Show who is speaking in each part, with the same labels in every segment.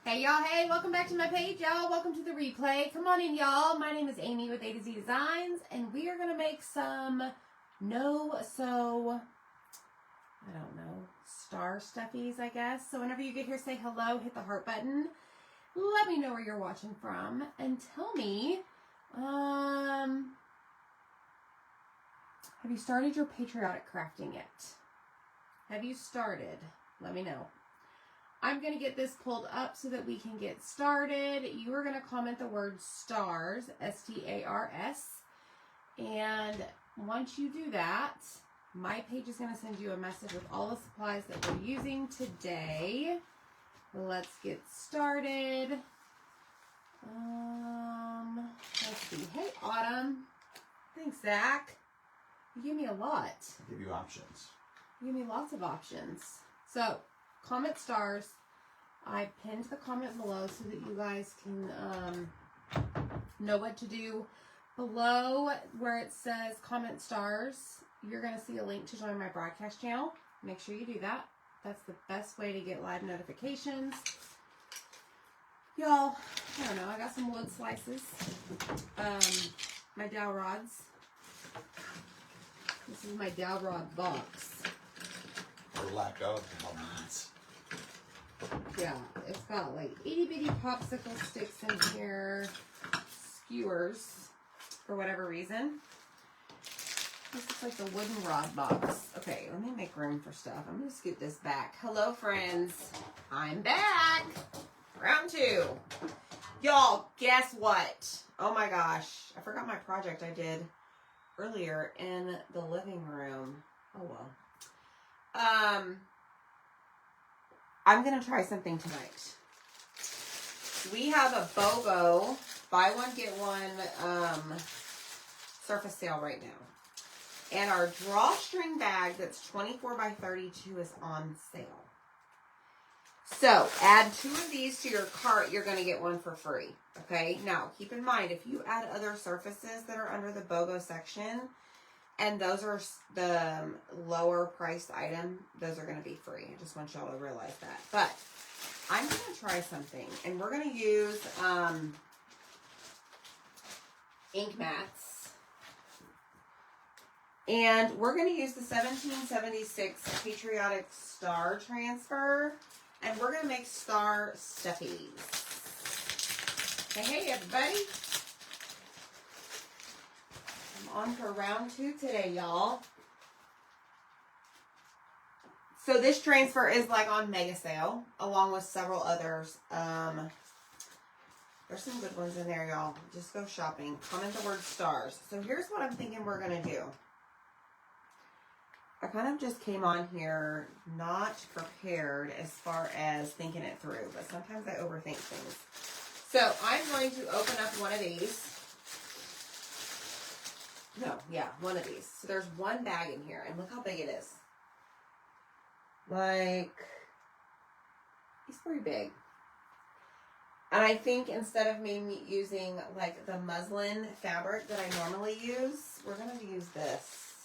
Speaker 1: Hey y'all, hey, welcome back to my page, y'all. Welcome to the replay. Come on in, y'all. My name is Amy with A to Z Designs, and we are going to make some star stuffies, I guess. So whenever you get here, say hello, hit the heart button. Let me know where you're watching from, and tell me, have you started your patriotic crafting yet? Have you started? Let me know. I'm going to get this pulled up so that we can get started. You are going to comment the word stars, S-T-A-R-S. And once you do that, my page is going to send you a message with all the supplies that we're using today. Let's get started. Let's see. Hey, Autumn. Thanks, Zach. You give me a lot.
Speaker 2: I give you options.
Speaker 1: You give me lots of options. So, comment stars. I pinned the comment below so that you guys can know what to do. Below where it says comment stars, you're going to see a link to join my broadcast channel. Make sure you do that. That's the best way to get live notifications. Y'all, I don't know, I got some wood slices. My dowel rods. This is my dowel rod box.
Speaker 2: Or lack of moments.
Speaker 1: Yeah, it's got like itty bitty popsicle sticks in here, skewers, for whatever reason. This is like the wooden rod box. Okay, let me make room for stuff. I'm gonna scoot this back. Hello, friends. I'm back. Round two. Y'all, guess what? Oh my gosh, I forgot my project I did earlier in the living room. Oh well. I'm going to try something tonight. We have a BOGO, buy one, get one, surface sale right now. And our drawstring bag that's 24 by 32 is on sale. So, add 2 of these to your cart, you're going to get one for free. Okay? Now, keep in mind, if you add other surfaces that are under the BOGO section, and those are the lower priced item, those are going to be free. I just want y'all to realize that. But I'm going to try something. And we're going to use ink mats. And we're going to use the 1776 Patriotic Star Transfer. And we're going to make star stuffies. Hey, everybody. On for round 2 today, y'all. So this transfer is like on mega sale, along with several others. There's some good ones in there, y'all. Just go shopping. Comment the word stars. So here's what I'm thinking we're going to do. I kind of just came on here not prepared as far as thinking it through, but sometimes I overthink things. So I'm going to open up one of these. No, yeah, one of these. So there's one bag in here, and look how big it is. Like, it's pretty big. And I think instead of me using, like, the muslin fabric that I normally use, we're going to use this.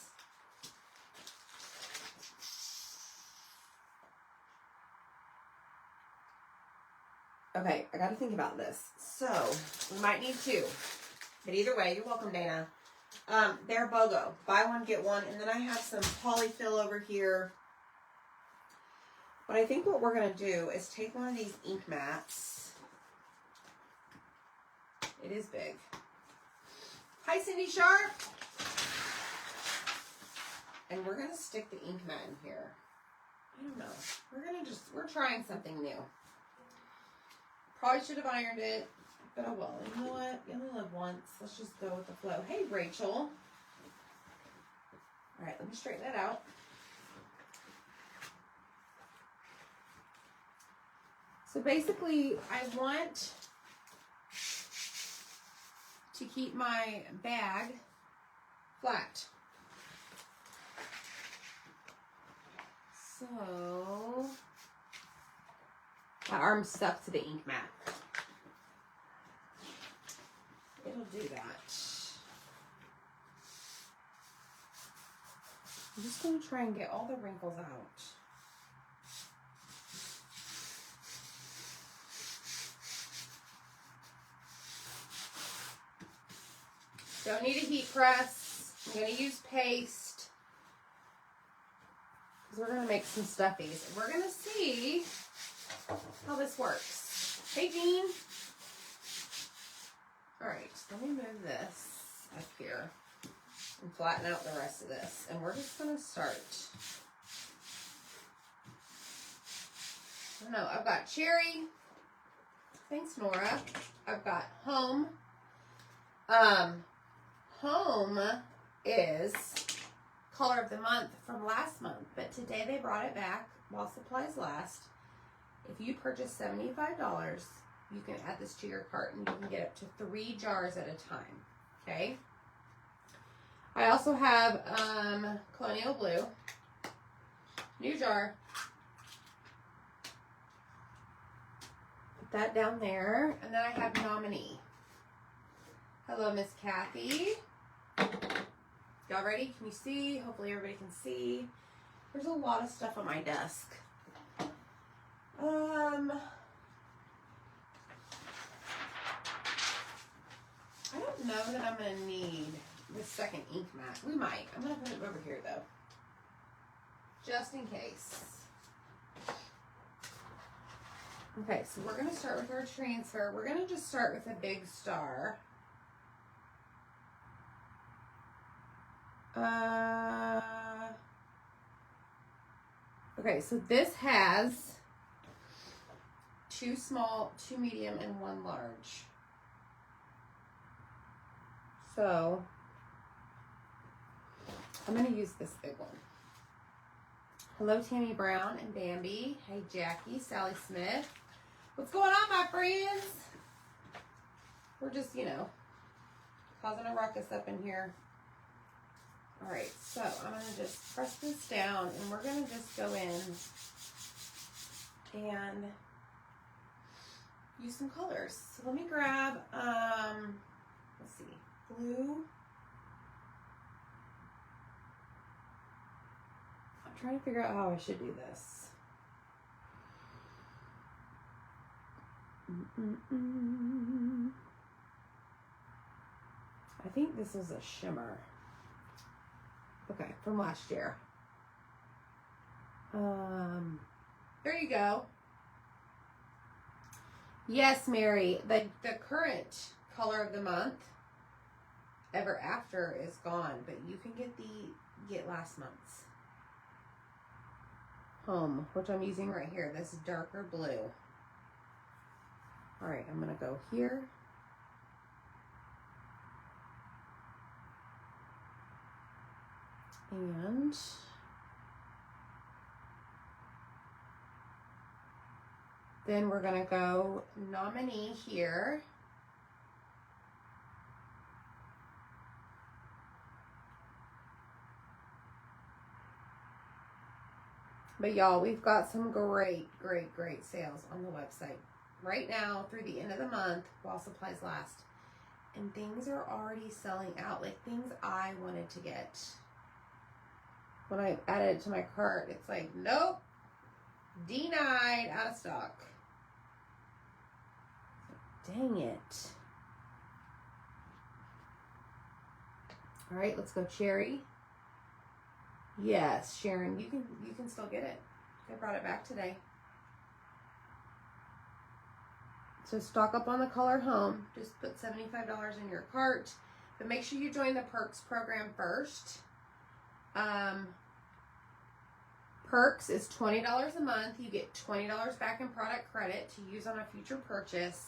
Speaker 1: Okay, I got to think about this. So, we might need 2. But either way, you're welcome, Dana. They're BOGO. Buy one, get one. And then I have some polyfill over here. But I think what we're going to do is take one of these ink mats. It is big. Hi, Cindy Sharp. And we're going to stick the ink mat in here. I don't know. We're trying something new. Probably should have ironed it. But oh well, you know what? You only live once. Let's just go with the flow. Hey, Rachel. All right, let me straighten that out. So basically, I want to keep my bag flat. So, my arm's stuck to the ink mat. It'll do that. I'm just going to try and get all the wrinkles out. Don't need a heat press. I'm going to use paste. Because we're going to make some stuffies. We're going to see how this works. Hey, Jean. Alright, let me move this up here and flatten out the rest of this. And we're just going to start. I don't know. I've got cherry. Thanks, Nora. I've got home. Home is color of the month from last month, but today they brought it back while supplies last. If you purchase $75, you can add this to your cart and you can get up to 3 jars at a time. Okay. I also have Colonial Blue. New jar. Put that down there. And then I have Nominee. Hello, Miss Kathy. Y'all ready? Can you see? Hopefully everybody can see. There's a lot of stuff on my desk. I don't know that I'm going to need this second ink mat. We might. I'm going to put it over here, though. Just in case. Okay, so we're going to start with our transfer. We're going to just start with a big star. Okay, so this has 2 small, 2 medium, and 1 large. So I'm going to use this big one. Hello, Tammy Brown and Bambi. Hey, Jackie, Sally Smith. What's going on, my friends? We're just, you know, causing a ruckus up in here. All right, so I'm going to just press this down, and we're going to just go in and use some colors. So let me grab, let's see, blue. I'm trying to figure out how I should do this. I think this is a shimmer. Okay, from last year. There you go. Yes, Mary. The current color of the month, Ever After, is gone, but you can get last month's Home, which I'm using right here. This darker blue. All right, I'm gonna go here. And then we're going to go Nominee here. But y'all, we've got some great sales on the website right now through the end of the month while supplies last. And things are already selling out, like things I wanted to get. When I added it to my cart, it's like, nope, denied, out of stock. Dang it. All right, let's go cherry. Yes, Sharon, you can still get it. They brought it back today. So stock up on the color Home. Just put $75 in your cart, but make sure you join the Perks program first. Perks is $20 a month. You get $20 back in product credit to use on a future purchase.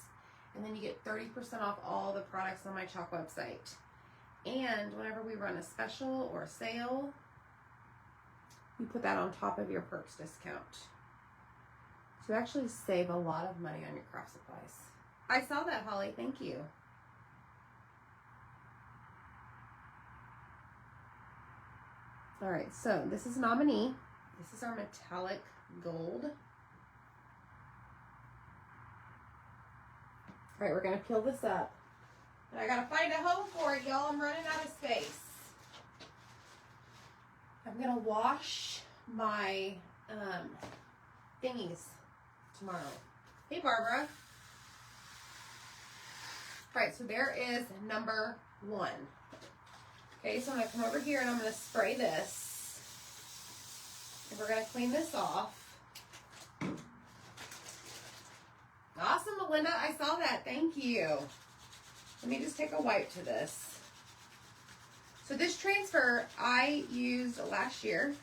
Speaker 1: And then you get 30% off all the products on my Chalk website. And whenever we run a special or a sale, you put that on top of your Perks discount. So you actually save a lot of money on your craft supplies. I saw that, Holly. Thank you. All right, so this is Nominee. This is our metallic gold. All right, we're gonna peel this up. And I gotta find a home for it, y'all. I'm running out of space. I'm gonna wash my thingies tomorrow. Hey, Barbara. All right, so there is number one. Okay, so I'm going to come over here and I'm going to spray this. And we're going to clean this off. Awesome, Melinda. I saw that. Thank you. Let me just take a wipe to this. So this transfer I used last year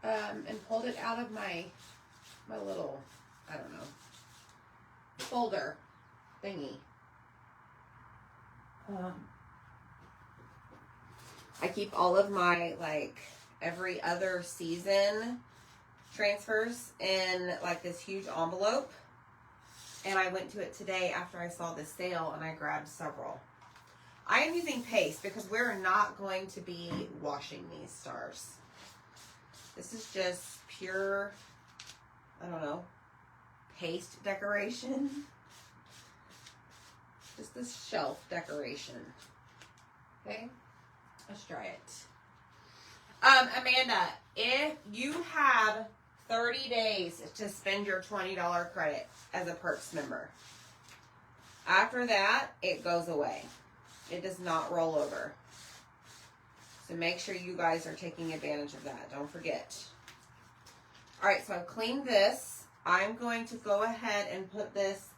Speaker 1: and pulled it out of my little, I don't know, folder thingy. I keep all of my, like, every other season transfers in, like, this huge envelope. And I went to it today after I saw the sale, and I grabbed several. I am using paste because we're not going to be washing these stars. This is just pure, I don't know, paste decoration. Just this shelf decoration. Okay, let's try it. Amanda, if you have 30 days to spend your $20 credit as a Perks member, after that, it goes away. It does not roll over. So make sure you guys are taking advantage of that. Don't forget. All right, so I've cleaned this. I'm going to go ahead and put this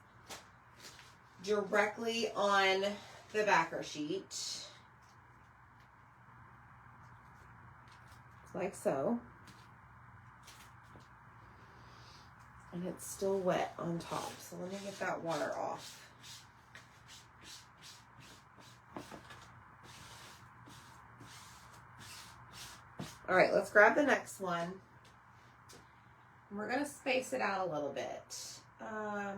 Speaker 1: directly on the backer sheet. Like so. And it's still wet on top. So let me get that water off. All right, let's grab the next one. We're going to space it out a little bit. I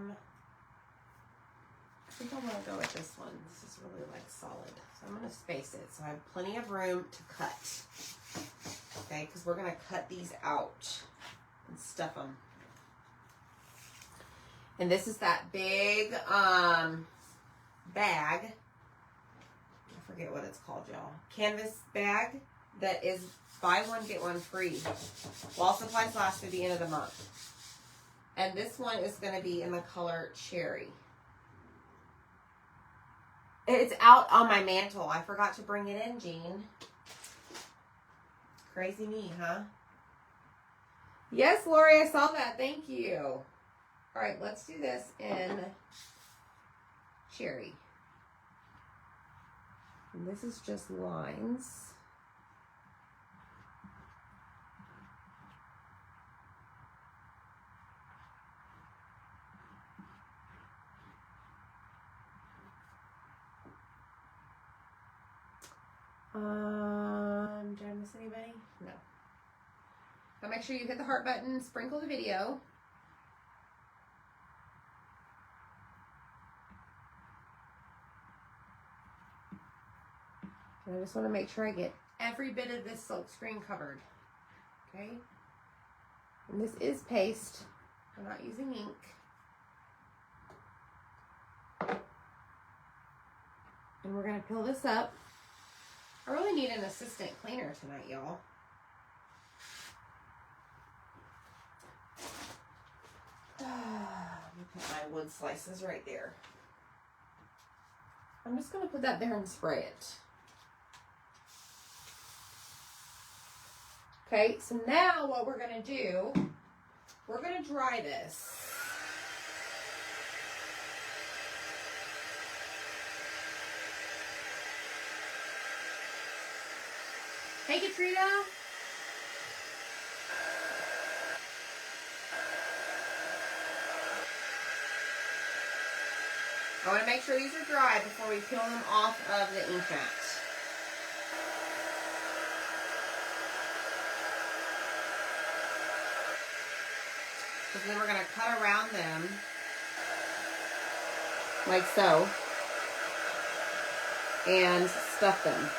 Speaker 1: think I want to go with this one. This is really like solid. So I'm going to space it so I have plenty of room to cut. Okay, because we're going to cut these out and stuff them. And this is that big bag. I forget what it's called, y'all. Canvas bag that is buy one, get one free while supplies last through the end of the month. And this one is going to be in the color cherry. It's out on my mantle. I forgot to bring it in, Jean. Crazy me, huh? Yes, Lori, I saw that. Thank you. All right, let's do this in cherry. And this is just lines. Did I miss anybody? No. So make sure you hit the heart button, sprinkle the video. And I just want to make sure I get every bit of this silk screen covered. Okay? And this is paste. I'm not using ink. And we're going to peel this up. I really need an assistant cleaner tonight, y'all. Let me put my wood slices right there. I'm just going to put that there and spray it. Okay, so now what we're going to do, we're going to dry this. Hey, Katrina. I want to make sure these are dry before we peel them off of the ink mat. Because then we're going to cut around them like so and stuff them.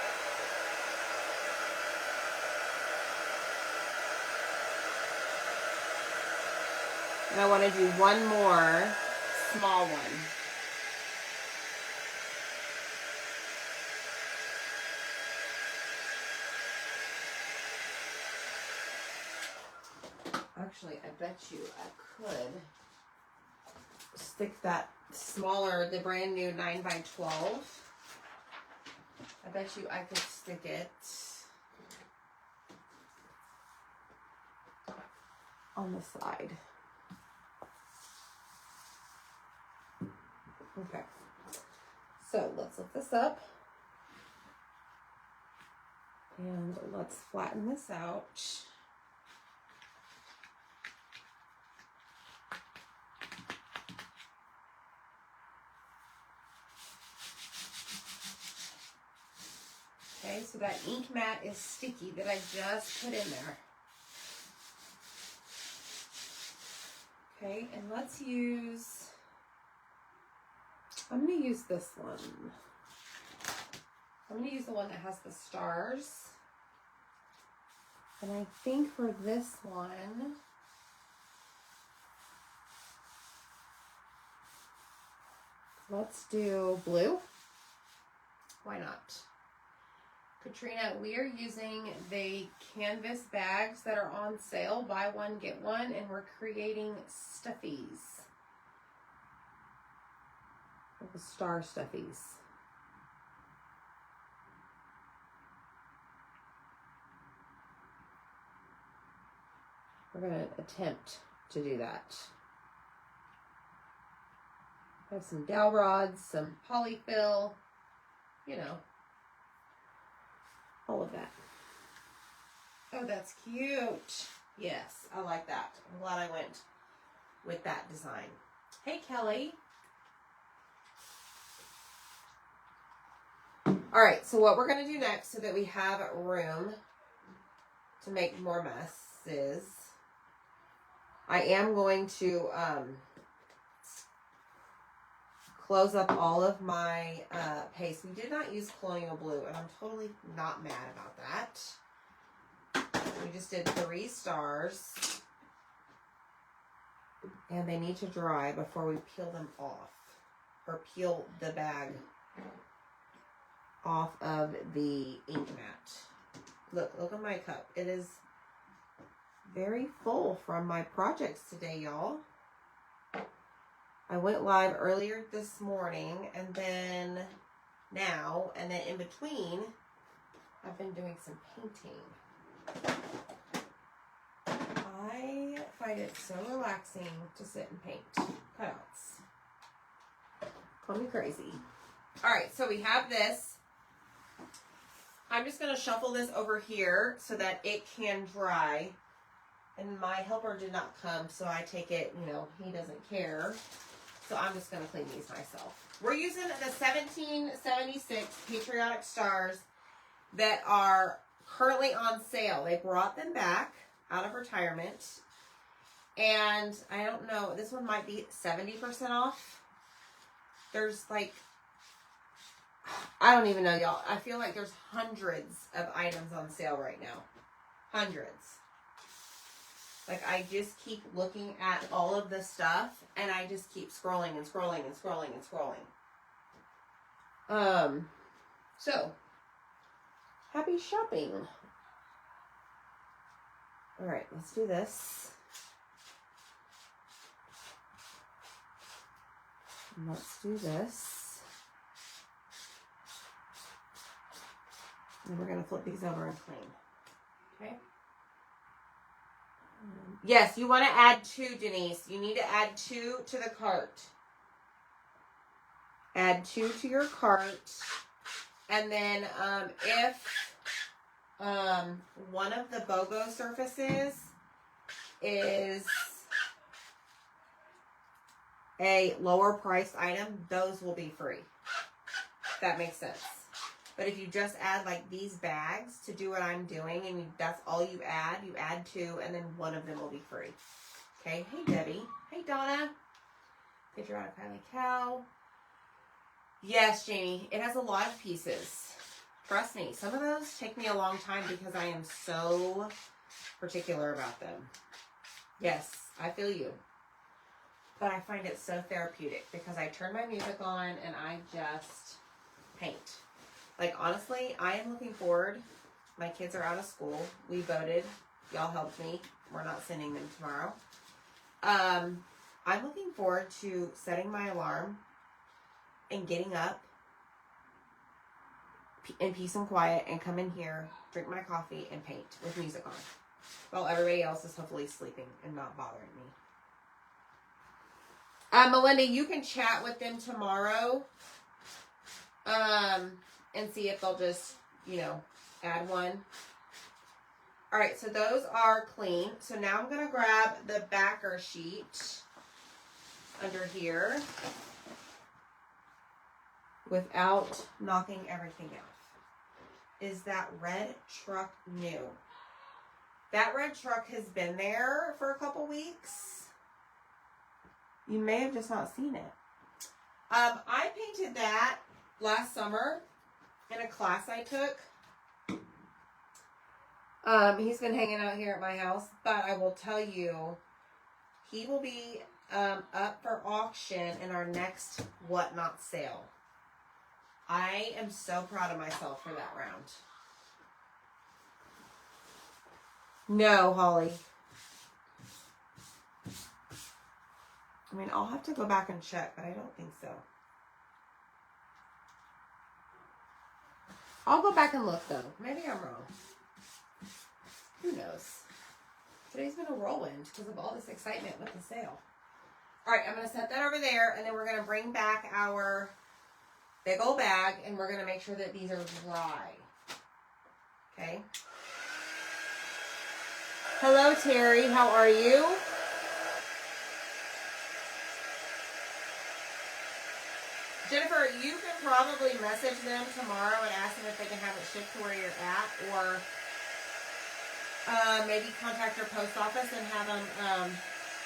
Speaker 1: And I want to do one more small one. Actually, I bet you I could stick that smaller, the brand new 9x12 I bet you I could stick it on the side. Okay. So let's lift this up. And let's flatten this out. Okay, so that ink mat is sticky that I just put in there. Okay, and let's use, I'm going to use this one. I'm going to use the one that has the stars. And I think for this one, let's do blue. Why not? Katrina, we are using the canvas bags that are on sale. Buy one, get one. And we're creating stuffies. The star stuffies. We're going to attempt to do that. I have some dowel rods, some polyfill, you know, all of that. Oh, that's cute. Yes, I like that. I'm glad I went with that design. Hey, Kelly. All right, so what we're going to do next so that we have room to make more messes, I am going to close up all of my paste. We did not use Colonial Blue, and I'm totally not mad about that. We just did 3 stars, and they need to dry before we peel them off, or peel the bag off of the ink mat. Look at my cup. It is very full from my projects today, y'all. I went live earlier this morning, and then now, and then in between, I've been doing some painting. I find it so relaxing to sit and paint cutouts. Call me crazy. All right, so we have this. I'm just going to shuffle this over here so that it can dry. And my helper did not come, so I take it, you know, he doesn't care. So I'm just going to clean these myself. We're using the 1776 Patriotic Stars that are currently on sale. They brought them back out of retirement. And I don't know, this one might be 70% off. There's like, I don't even know, y'all. I feel like there's hundreds of items on sale right now. Hundreds. Like, I just keep looking at all of this stuff, and I just keep scrolling and scrolling and scrolling and scrolling. So, happy shopping. All right, let's do this. And let's do this. And we're going to flip these over and clean. Okay? Yes, you want to add 2, Denise. You need to add 2 to the cart. Add 2 to your cart. And then if one of the BOGO surfaces is a lower priced item, those will be free. If that makes sense. But if you just add like these bags to do what I'm doing, and that's all you add 2, and then one of them will be free. Okay, hey Debbie. Hey Donna. Patriotic Kylie Cow. Yes, Jamie, it has a lot of pieces. Trust me, some of those take me a long time because I am so particular about them. Yes, I feel you. But I find it so therapeutic because I turn my music on and I just paint. Like, honestly, I am looking forward. My kids are out of school. We voted. Y'all helped me. We're not sending them tomorrow. I'm looking forward to setting my alarm and getting up in peace and quiet and come in here, drink my coffee, and paint with music on. While everybody else is hopefully sleeping and not bothering me. Melinda, you can chat with them tomorrow. And see if they'll just, you know, add one. All right, so those are clean. So now I'm going to grab the backer sheet under here without knocking everything out. Is that red truck new? That red truck has been there for a couple weeks. You may have just not seen it. I painted that last summer in a class I took. He's been hanging out here at my house, but I will tell you, he will be up for auction in our next Whatnot sale. I am so proud of myself for that round. No, Holly. I mean, I'll have to go back and check, but I don't think so. I'll go back and look, though. Maybe I'm wrong. Who knows? Today's been a whirlwind because of all this excitement with the sale. All right, I'm going to set that over there, and then we're going to bring back our big old bag, and we're going to make sure that these are dry. Okay? Hello, Terry. How are you? Jennifer, you can probably message them tomorrow and ask them if they can have it shipped to where you're at, or maybe contact your post office and have them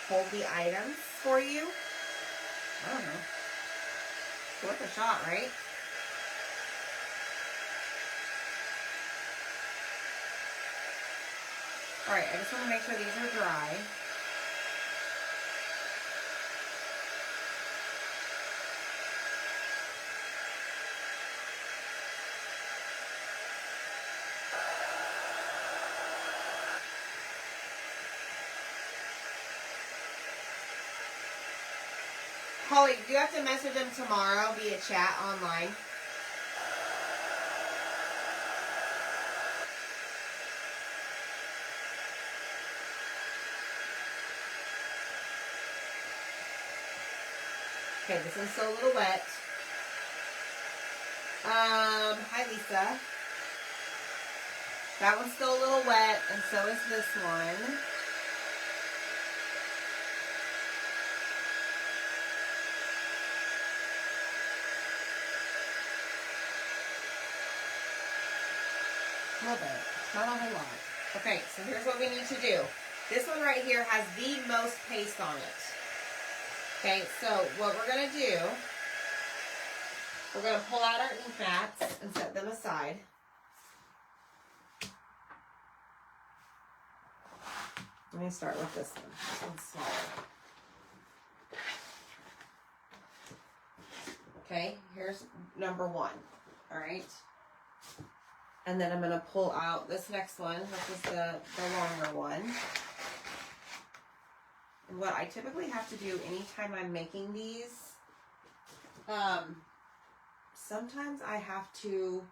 Speaker 1: hold the items for you. I don't know. It's worth a shot, right? All right, I just want to make sure these are dry. Holly, do you have to message them tomorrow via chat online? Okay, this one's still a little wet. Hi Lisa. That one's still a little wet, and so is this one. A little bit, not a whole lot. Okay, so here's what we need to do. This one right here has the most paste on it. Okay, so what we're going to do, we're going to pull out our ink mats and set them aside. Let me start with this one. This one's smaller. Okay, here's number one. All right. And then I'm going to pull out this next one, which is the longer one. And what I typically have to do anytime I'm making these, sometimes I have to,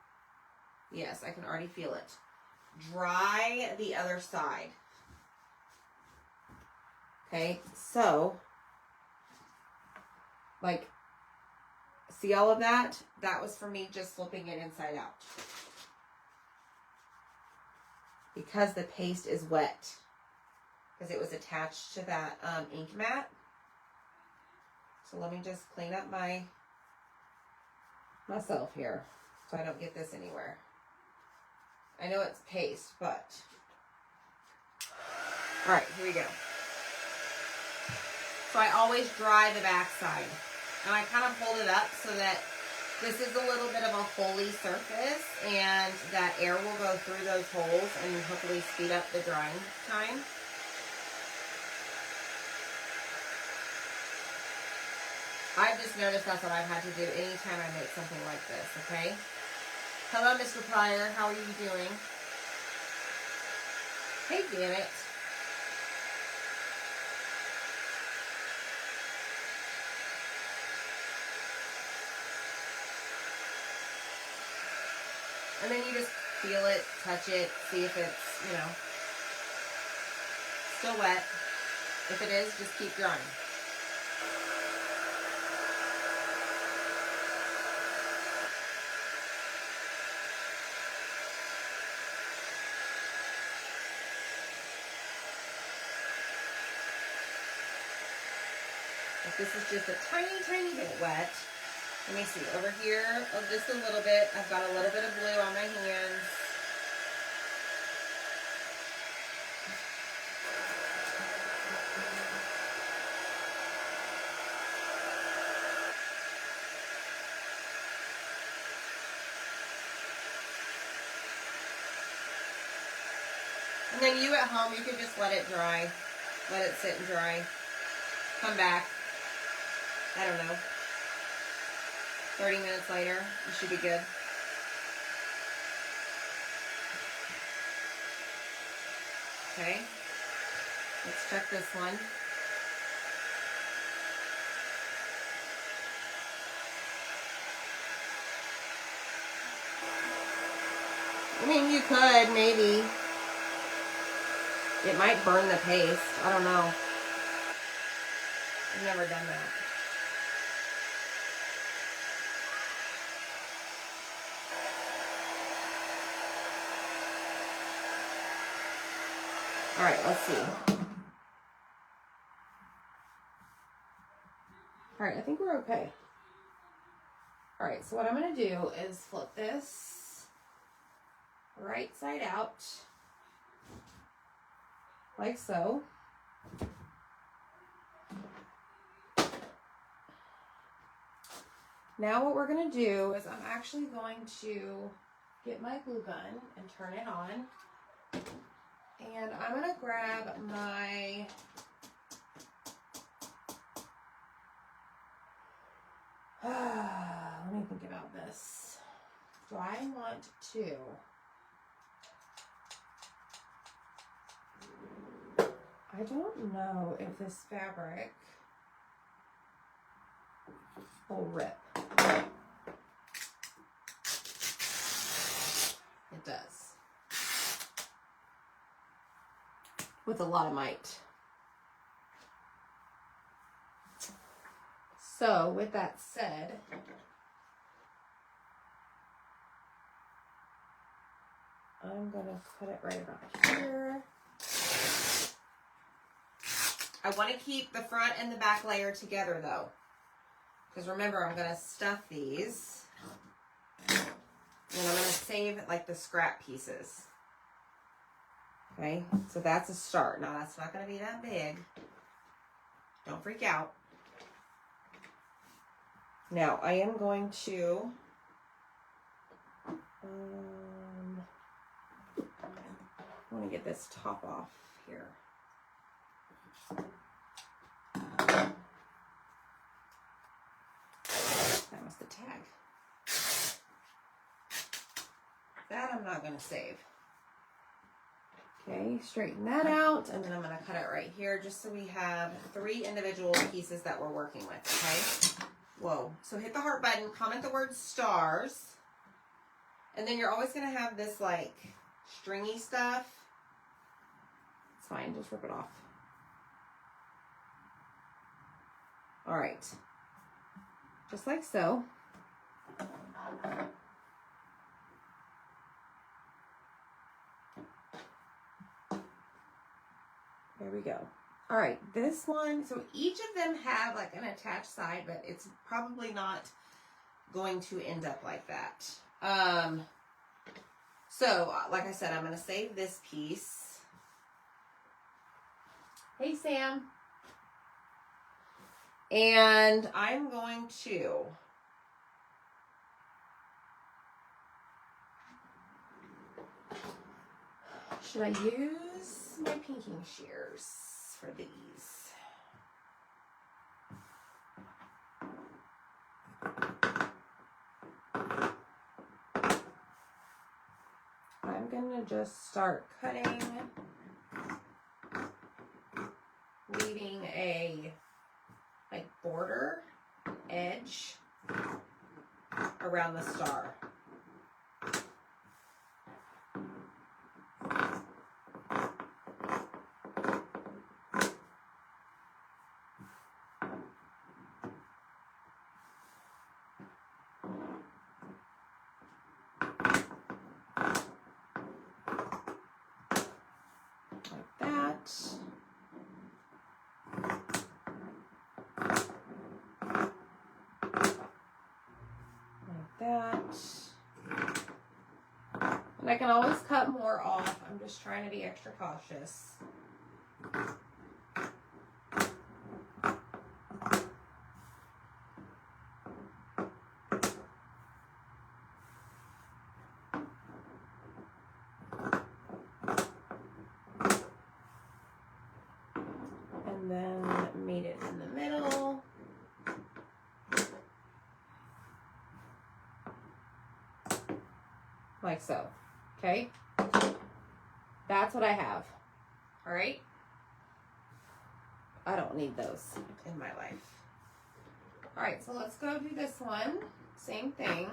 Speaker 1: yes, I can already feel it, dry the other side. Okay, so, like, see all of that? That was for me just flipping it inside out. Because the paste is wet. Because it was attached to that ink mat. So let me just clean up myself here so I don't get this anywhere. I know it's paste, but all right, here we go. So I always dry the back side, and I kind of hold it up so that this is a little bit of a holey surface, and that air will go through those holes and hopefully speed up the drying time. I've just noticed that's what I've had to do anytime I make something like this, okay? Hello, Mr. Pryor. How are you doing? Hey, Janet. And then you just feel it, touch it, see if it's, you know, still wet. If it is, just keep drying. If this is just a tiny, tiny bit wet, let me see, over here, oh, just a little bit. I've got a little bit of blue on my hands. And then you at home, you can just let it dry. Let it sit and dry. Come back. I don't know. 30 minutes later, you should be good. Okay. Let's check this one. I mean, you could, maybe. It might burn the paste. I don't know. I've never done that. All right, let's see. All right, I think we're okay. All right, so what I'm going to do is flip this right side out, like so. Now what we're going to do is I'm actually going to get my glue gun and turn it on. And I'm going to grab my let me think about this. Do I want to I don't know if this fabric will rip. It does. With a lot of might. So, with that said, I'm going to put it right about here. I want to keep the front and the back layer together though. Because remember, I'm going to stuff these. And I'm going to save like the scrap pieces. Okay, so that's a start. Now that's not going to be that big. Don't freak out. Now I am going to I want to get this top off here. That was the tag. That I'm not going to save. Okay, straighten that out, and then I'm going to cut it right here just so we have 3 individual pieces that we're working with, okay? Whoa. So hit the heart button, comment the word stars, and then you're always going to have this, like, stringy stuff. It's fine, just rip it off. All right. Just like so. There we go. All right, this one, so each of them have like an attached side, but it's probably not going to end up like that. So, like I said, I'm going to save this piece. Hey, Sam. And I'm going to should I use my pinking shears for these? I'm going to just start cutting, leaving a like border edge around the star. that. And I can always cut more off. I'm just trying to be extra cautious. And then meet it in the middle. Like so. Okay? That's what I have. All right? I don't need those in my life. All right, so let's go do this one. Same thing.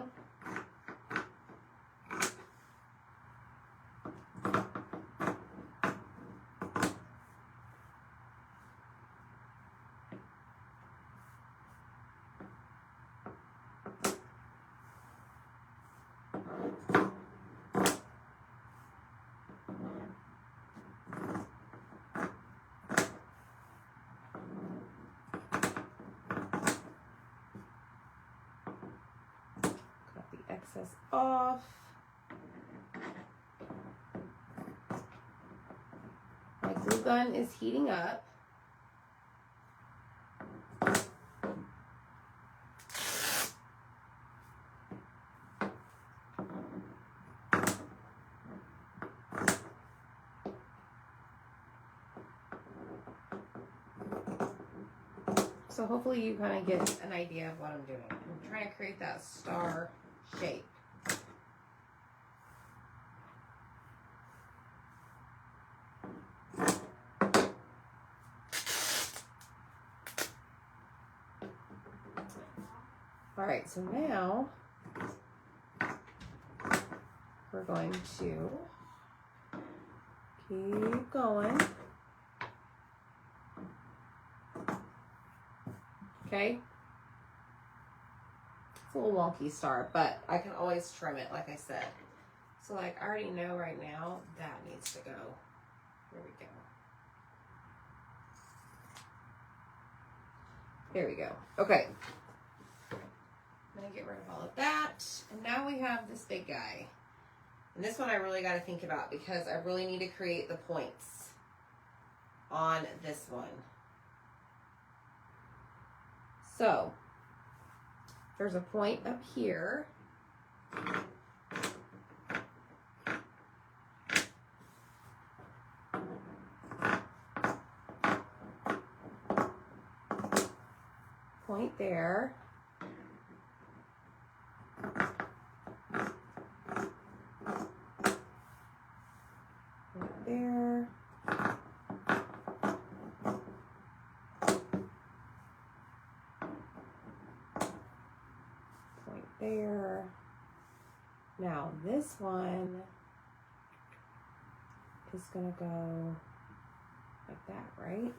Speaker 1: Excess off. My glue gun is heating up. So hopefully you kind of get an idea of what I'm doing. I'm trying to create that star shape. All right, so now we're going to keep going. Okay. It's a little wonky star, but I can always trim it, like I said. So like I already know right now that needs to go. There we go. There we go. Okay. I'm gonna get rid of all of that. And now we have this big guy. And this one I really got to think about because I really need to create the points on this one. So there's a point up here. Point there. Point there. Point there. Now this one is gonna go like that, right?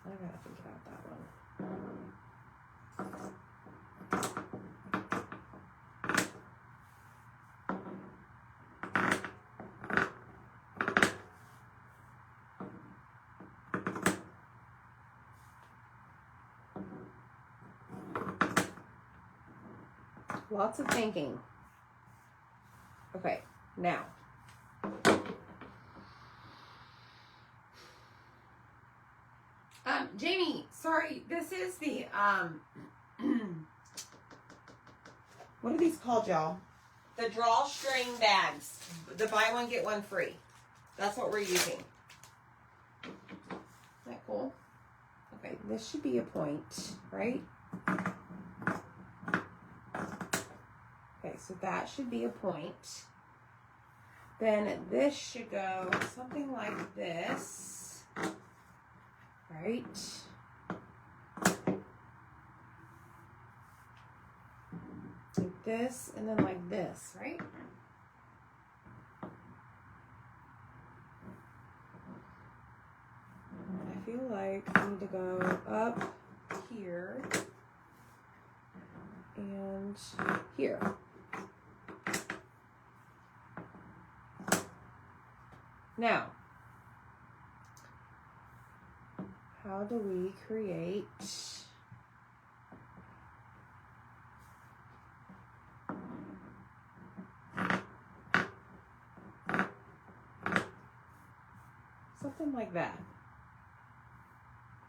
Speaker 1: I gotta think about that one. Lots of thinking. Okay, now. Jamie, sorry, this is the, what are these called, y'all? The drawstring bags. The buy one, get one free. That's what we're using. Isn't that cool? Okay, this should be a point, right? Okay, so that should be a point. Then this should go something like this, right? Like this, and then like this, right? I feel like I need to go up here and here. Now, how do we create something like that?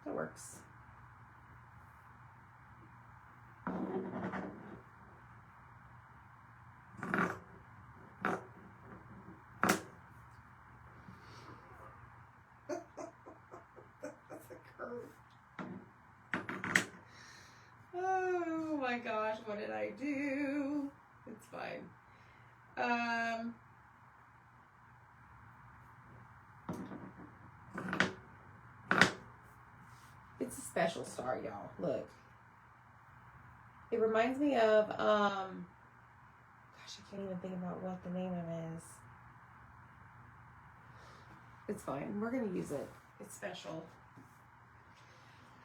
Speaker 1: That works. Oh my gosh, what did I do? It's fine. It's a special star, y'all. Look. It reminds me of, gosh, I can't even think about what the name of it is. It's fine. We're going to use it. It's special.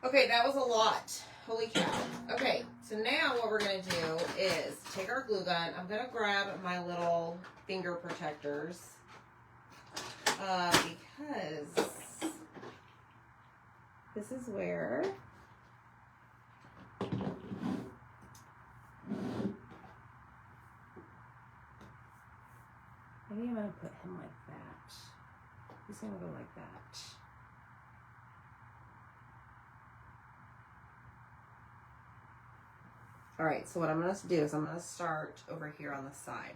Speaker 1: Okay, that was a lot. Holy cow. Okay, so now what we're going to do is take our glue gun. I'm going to grab my little finger protectors because this is where maybe I'm going to put him like that. He's going to go like that. All right, so what I'm going to do is I'm going to start over here on the side.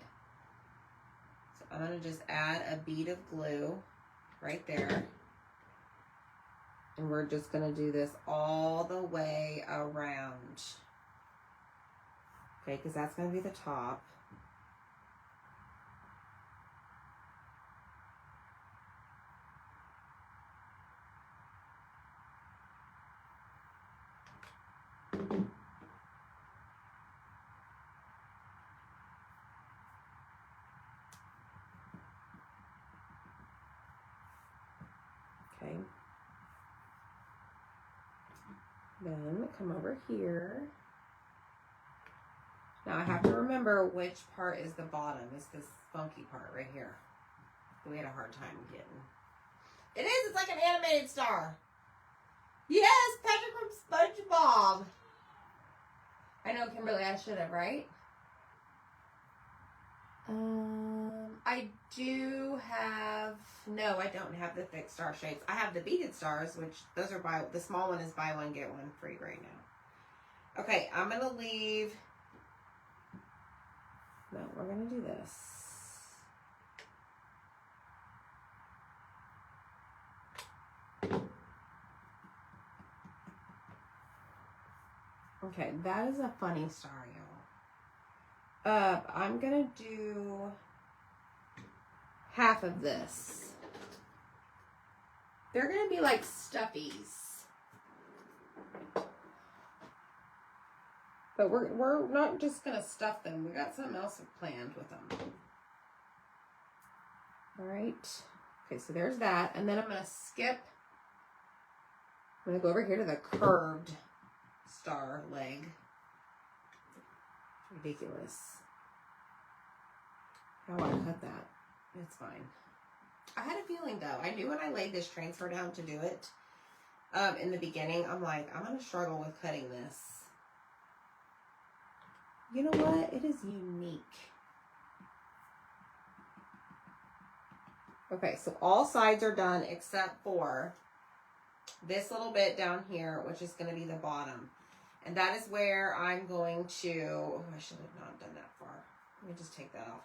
Speaker 1: So I'm going to just add a bead of glue right there. And we're just going to do this all the way around. Okay, because that's going to be the top. Okay. Then come over here. Now I have to remember which part is the bottom. It's this funky part right here. We had a hard time getting. It is. It's like an animated star. Yes, Patrick from SpongeBob. I know, Kimberly. I should have, right? I do have. No, I don't have the thick star shapes. I have the beaded stars, which those are the small one is buy one get one free right now. Okay, I'm gonna leave. No, we're gonna do this. Okay, that is a funny star, y'all. I'm gonna do half of this. They're gonna be like Stuffies. But we're not just gonna stuff them. We got something else planned with them. All right. Okay, so there's that. And then I'm gonna skip. I'm gonna go over here to the curved star leg. Ridiculous. How I cut that. It's fine. I had a feeling though. I knew when I laid this transfer down to do it in the beginning, I'm like, I'm gonna struggle with cutting this. You know what? It is unique. Okay, so all sides are done except for this little bit down here, which is going to be the bottom. And that is where I'm going to, oh, I should have not done that far. Let me just take that off.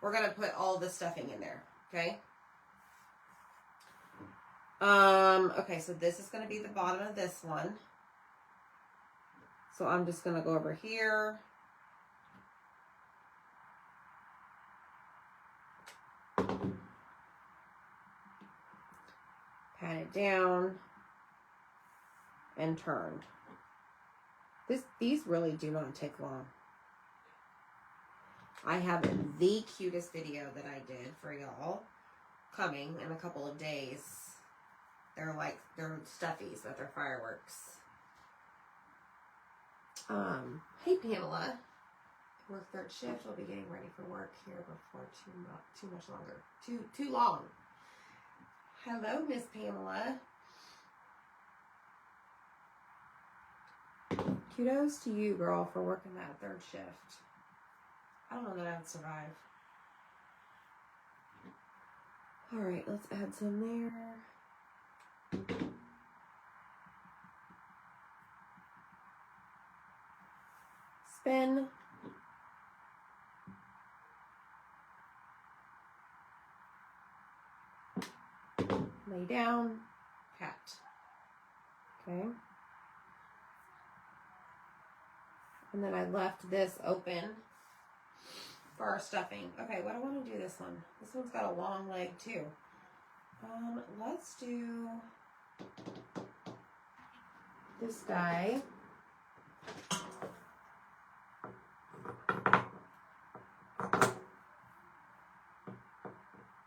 Speaker 1: We're going to put all the stuffing in there, okay? Okay, so this is going to be the bottom of this one. So I'm just going to go over here. Pat it down and turned. These really do not take long. I have the cutest video that I did for y'all coming in a couple of days. They're Stuffies, but they're fireworks. Hey Pamela. Work third shift. I'll be getting ready for work here before too much longer. Too long. Hello, Miss Pamela. kudos to you, girl, for working that third shift. I don't know that I would survive. All right, let's add some there. Spin. Lay down, pat. Okay. And then I left this open for our stuffing. Okay, what do I want to do this one? This one's got a long leg too. Let's do this guy.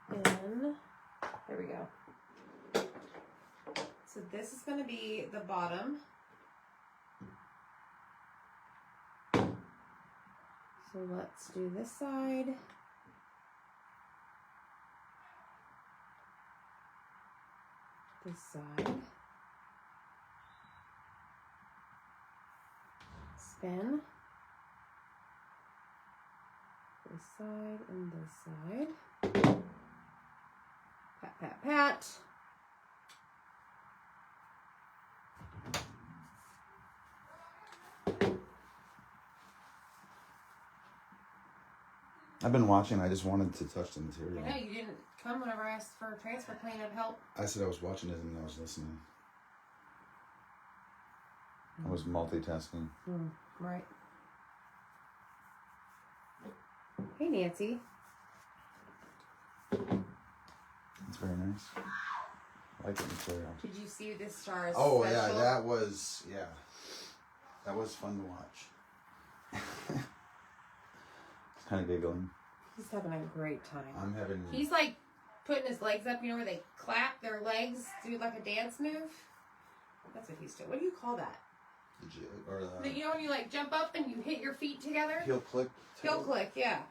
Speaker 1: And there we go. So this is going to be the bottom. So let's do this side. This side. Spin. This side and this side. Pat, pat, pat.
Speaker 2: I've been watching. I just wanted to touch the material.
Speaker 1: I know you didn't come whenever I asked for a transfer plan of help.
Speaker 2: I said I was watching it and I was listening. I was multitasking.
Speaker 1: Right. Hey, Nancy.
Speaker 2: It's very nice. I like the material.
Speaker 1: Did you see this star?
Speaker 2: Oh,
Speaker 1: special?
Speaker 2: yeah, that was fun to watch. Kind of giggling.
Speaker 1: He's having a great time.
Speaker 2: I'm having.
Speaker 1: He's like putting his legs up, you know, where they clap their legs, do like a dance move. That's what he's doing. What do you call that?
Speaker 2: The jig or
Speaker 1: You know when you like jump up and you hit your feet together?
Speaker 2: heel click.
Speaker 1: Heel click, yeah.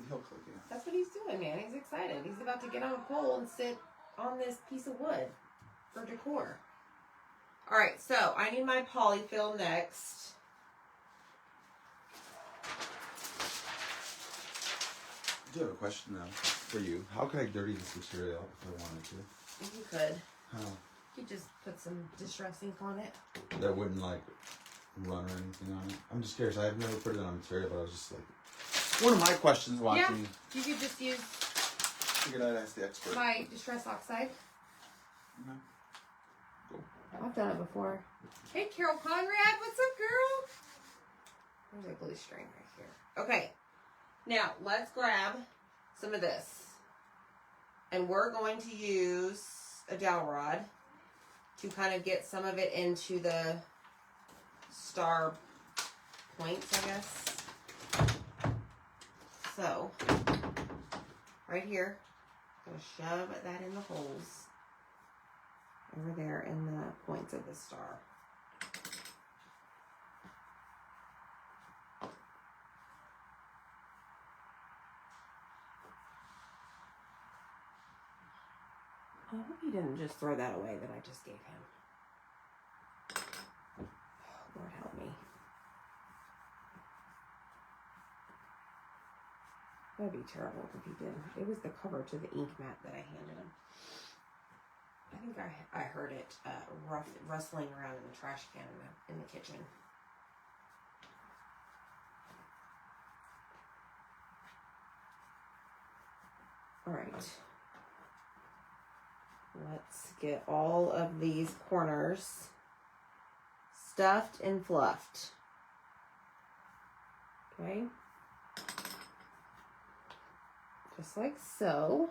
Speaker 2: Heel click, yeah.
Speaker 1: That's what he's doing, man. He's excited. He's about to get on a pole and sit on this piece of wood for decor. All right, so I need my polyfill next.
Speaker 2: I do have a question though for you. How could I dirty this material if I wanted to?
Speaker 1: You could.
Speaker 2: How?
Speaker 1: You could just put some distress ink on it.
Speaker 2: That wouldn't like run or anything on it. I'm just curious. I've never put it on material, but I was just like, one of my questions watching.
Speaker 1: Yeah, you could just use.
Speaker 2: Figured I'd ask the expert.
Speaker 1: My distress oxide.
Speaker 2: Okay. Cool.
Speaker 1: I've done it before. Hey, Carol Conrad, what's up, girl? There's a glue string right here. Okay, now let's grab some of this. And we're going to use a dowel rod to kind of get some of it into the star points, I guess. So, right here, I'm going to shove that in the holes over there in the points of the star. I hope he didn't just throw that away that I just gave him. Lord help me. That'd be terrible if he did. It was the cover to the ink mat that I handed him. I think I heard it rustling around in the trash can in the kitchen. All right. Let's get all of these corners stuffed and fluffed. Okay. Just like so.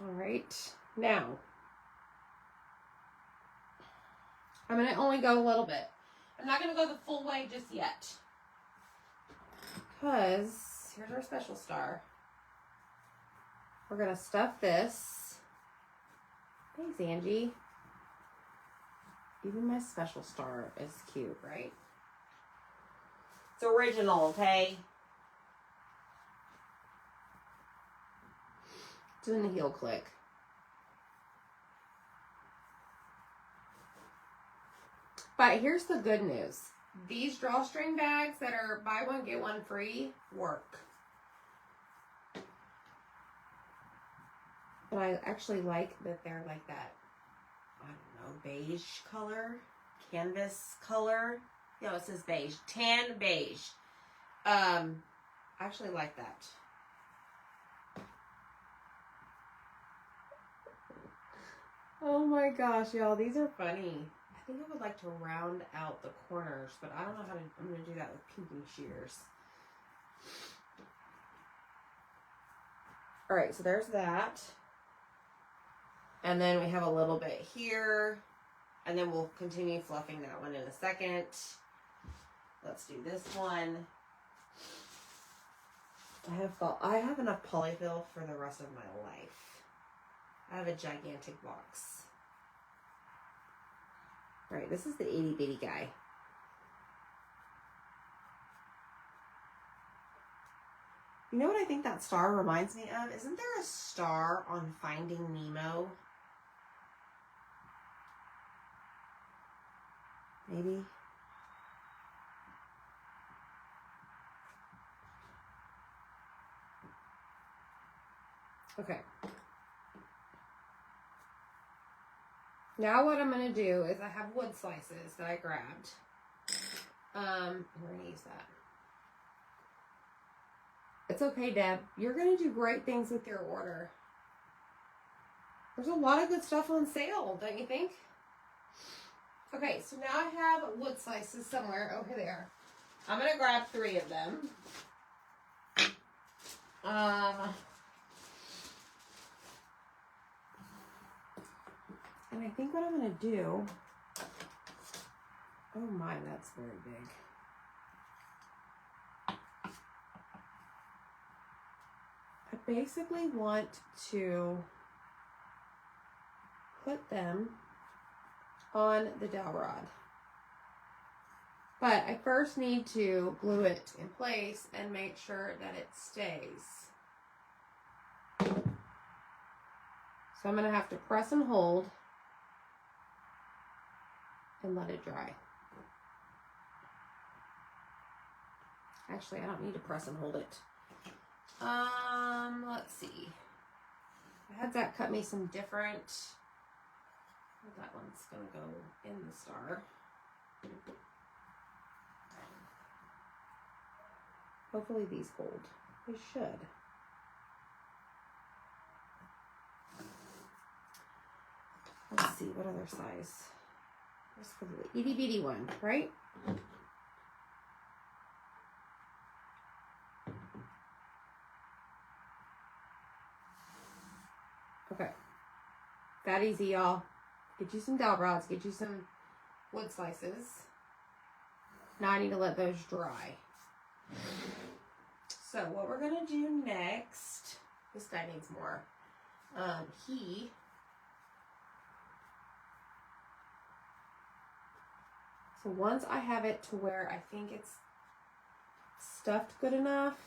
Speaker 1: All right, now I'm going to only go a little bit. I'm not going to go the full way just yet. Because here's our special star. We're going to stuff this. Thanks, Angie. Even my special star is cute, right? It's original, okay? Doing the heel click. But here's the good news. These drawstring bags that are buy one, get one free work. But I actually like that they're like that, I don't know, beige color, canvas color. No, it says beige, tan beige. I actually like that. Oh my gosh, y'all, these are funny. I think I would like to round out the corners, but I don't know how to, I'm going to do that with pinking shears. All right, so there's that. And then we have a little bit here, and then we'll continue fluffing that one in a second. Let's do this one. I have enough polyfill for the rest of my life. I have a gigantic box. All right, this is the itty bitty guy. You know what I think that star reminds me of? Isn't there a star on Finding Nemo? Maybe. Okay. Now what I'm going to do is I have wood slices that I grabbed. We're going to use that. It's okay, Deb. You're going to do great things with your order. There's a lot of good stuff on sale, don't you think? Okay, so now I have wood slices somewhere over there. I'm going to grab 3 of them. And I think what I'm going to do... Oh my, that's very big. I basically want to put them on the dowel rod. But I first need to glue it in place and make sure that it stays. So I'm going to have to press and hold and let it dry. Actually, I don't need to press and hold it. Let's see. I had that cut me some different. That one's gonna go in the star. Hopefully these hold. They should. Let's see, what other size? This for the itty bitty one, right? Okay. That easy, y'all. Get you some dowel rods, get you some wood slices. Now I need to let those dry. So what we're gonna do next, this guy needs more. So once I have it to where I think it's stuffed good enough,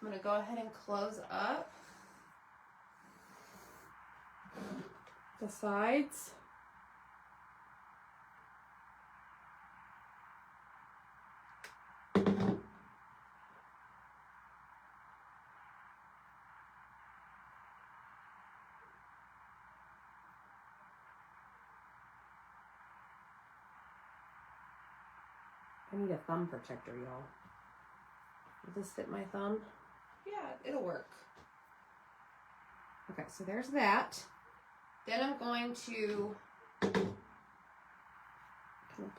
Speaker 1: I'm gonna go ahead and close up the sides. I need a thumb protector, y'all. Will this fit my thumb? Yeah, it'll work. Okay, so there's that. Then I'm going to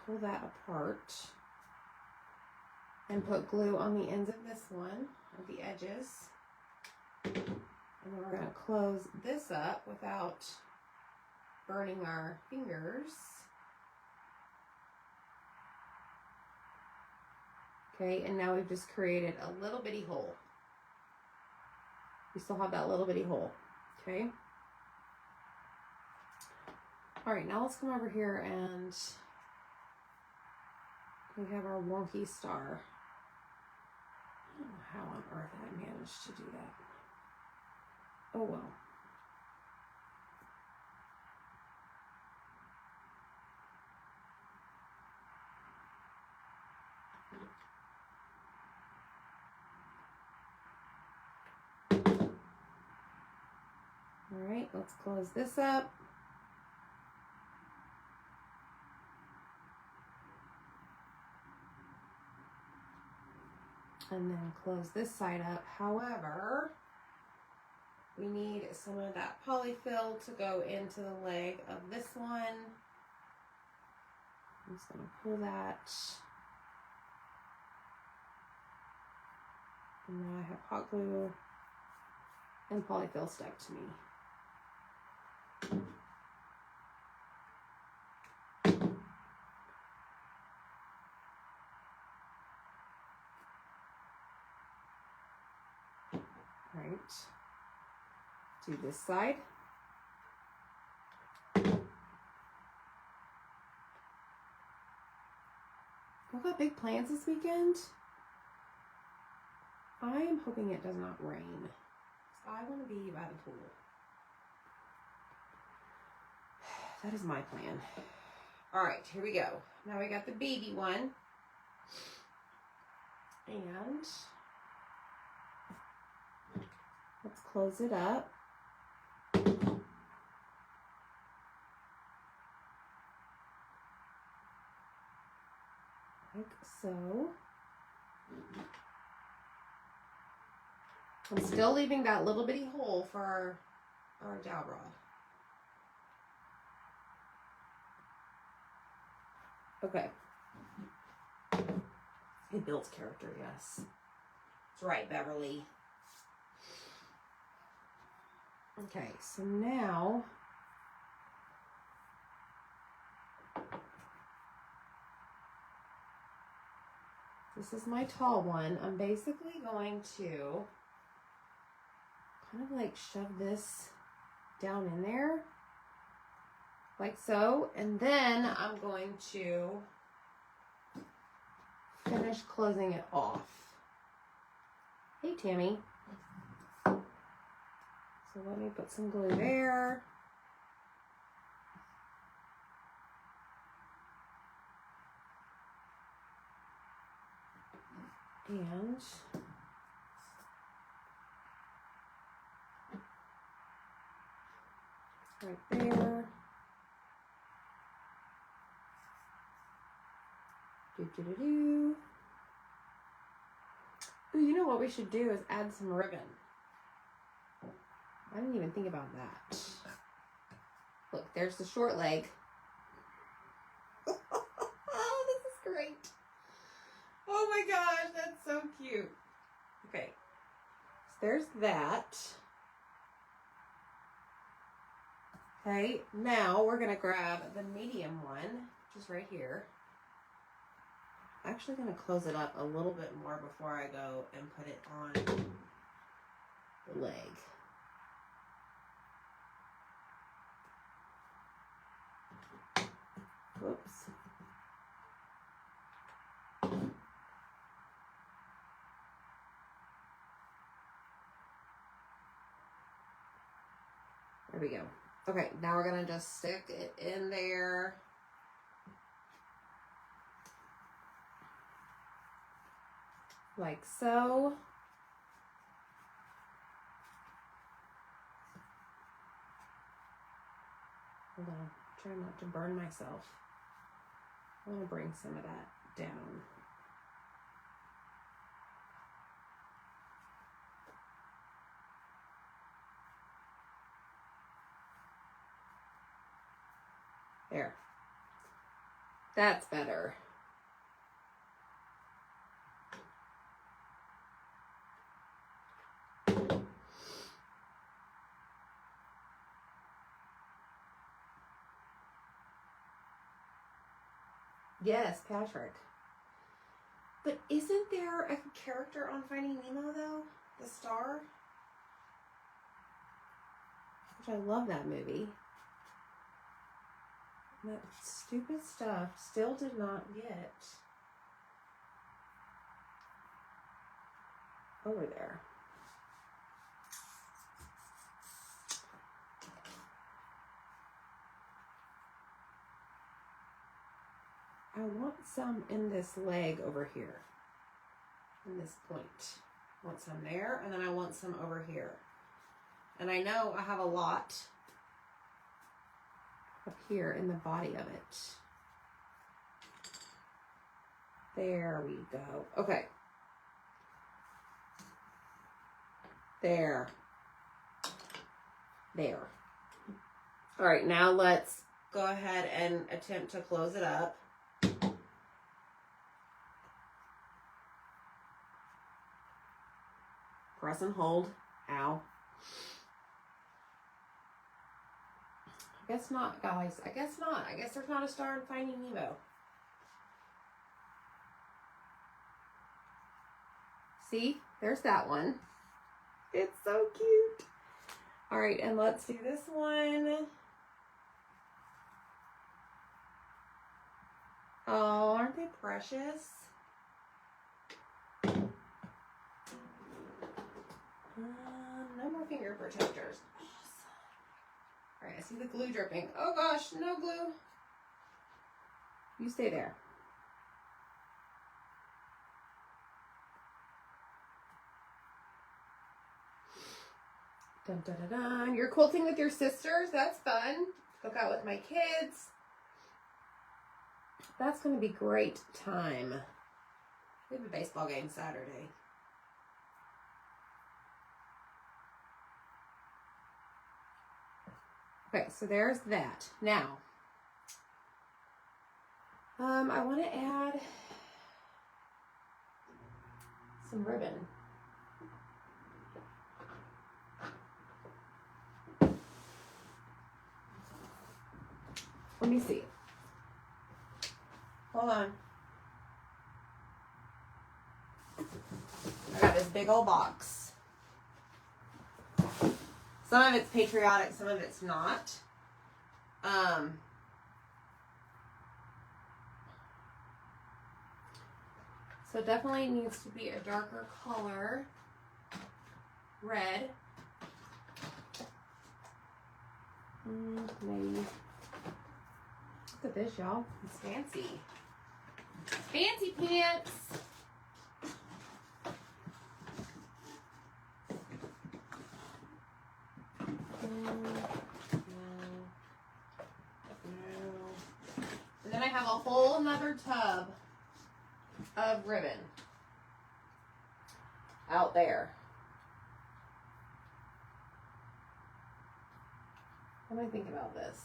Speaker 1: pull that apart and put glue on the ends of this one, of the edges. And then we're going to close this up without burning our fingers. Okay, and now we've just created a little bitty hole. We still have that little bitty hole. Okay. All right, now let's come over here and we have our wonky star. I don't know how on earth I managed to do that. Oh well. All right, let's close this up. And then close this side up. However, we need some of that polyfill to go into the leg of this one. I'm just going to pull that. And now I have hot glue and polyfill stuck to me. Right. Do this side. I've got big plans this weekend. I am hoping it does not rain. I want to be by the pool. That is my plan. All right, here we go. Now we got the baby one. And let's close it up. Like so. I'm still leaving that little bitty hole for our dowel rod. Okay. It builds character, yes. That's right, Beverly. Okay, so now this is my tall one. I'm basically going to kind of like shove this down in there like so, and then I'm going to finish closing it off. Hey, Tammy. So let me put some glue there. And right there. Do. Ooh, you know what we should do is add some ribbon. I didn't even think about that. Look, there's the short leg. Oh, this is great. Oh my gosh, that's so cute. Okay, so there's that. Okay, now we're gonna grab the medium one, which is right here. I'm actually gonna close it up a little bit more before I go and put it on the leg. Whoops. There we go. Okay, now we're gonna just stick it in there. Like so. Hold on, try not to burn myself. I want to bring some of that down. There. That's better. Yes, Patrick. But isn't there a character on Finding Nemo, though? The star? Which I love that movie. And that stupid stuff still did not get over there. I want some in this leg over here. In this point. I want some there, and then I want some over here. And I know I have a lot up here in the body of it. There we go. Okay. There. There. All right, now let's go ahead and attempt to close it up. Press and hold. Ow. I guess not, guys. I guess not. I guess there's not a star in Finding Nemo. See? There's that one. It's so cute. All right, and let's do this one. Oh, aren't they precious? No more finger protectors. Awesome. All right, I see the glue dripping. Oh gosh, no glue. You stay there. Dun, dun, dun, dun. You're quilting with your sisters. That's fun. Cook out with my kids. That's going to be great time. We have a baseball game Saturday. Okay, so there's that. Now, I want to add some ribbon. Let me see. Hold on. I got this big old box. Some of it's patriotic, some of it's not. So it definitely needs to be a darker color. Red. Maybe. Look at this, y'all. It's fancy. Fancy pants. And then I have a whole nother tub of ribbon out there. What do I think about this?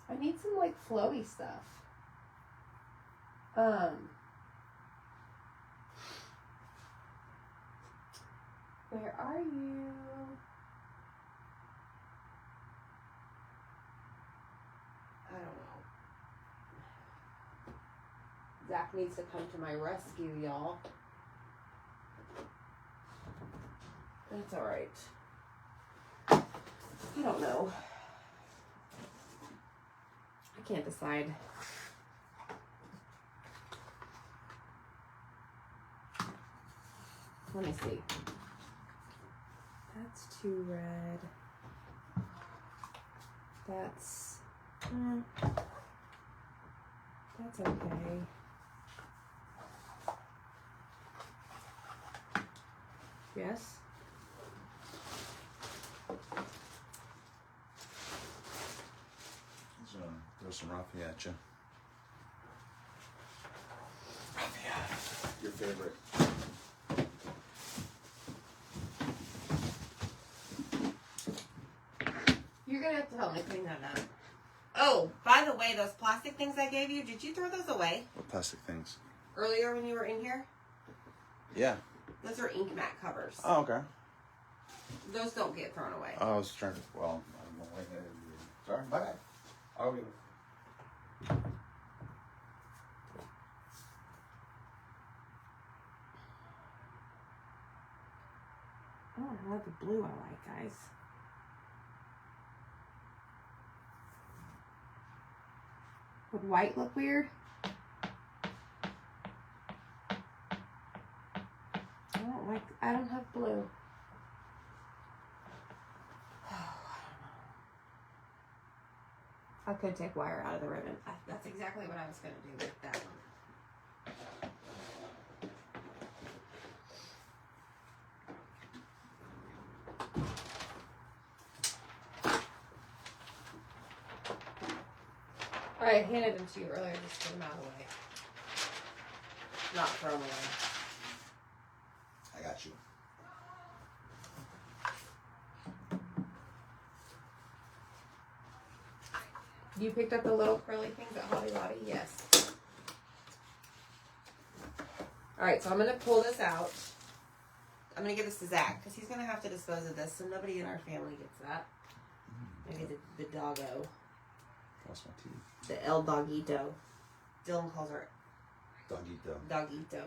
Speaker 1: I need some like flowy stuff. Where are you? I don't know. Zach needs to come to my rescue, y'all. That's all right. I don't know. I can't decide. Let me see. That's too red. That's okay. Yes.
Speaker 2: Throw some raffia at you. Raffia, your favorite.
Speaker 1: You're gonna have to help me clean that up. Oh, by the way, those plastic things I gave you, did you throw those away?
Speaker 2: What plastic things?
Speaker 1: Earlier when you were in here?
Speaker 2: Yeah.
Speaker 1: Those are ink mat covers.
Speaker 2: Oh, okay.
Speaker 1: Those don't get thrown away.
Speaker 2: I was trying to, well, I don't know. Sorry, my bad. I'll get it.
Speaker 1: have the blue I like, guys. Would white look weird? I don't have blue. I could take wire out of the ribbon. That's exactly what I was going to do with that one. I handed them to you earlier, just put them out of the way. Not throw them away.
Speaker 2: I got you.
Speaker 1: You picked up the little curly things at Hobby Lobby? Yes. Alright, so I'm going to pull this out. I'm going to give this to Zach, because he's going to have to dispose of this, so nobody in our family gets that. Maybe the doggo.
Speaker 2: Lost my teeth.
Speaker 1: The El Doggito. Dylan calls her
Speaker 2: Doggito.
Speaker 1: Doggito.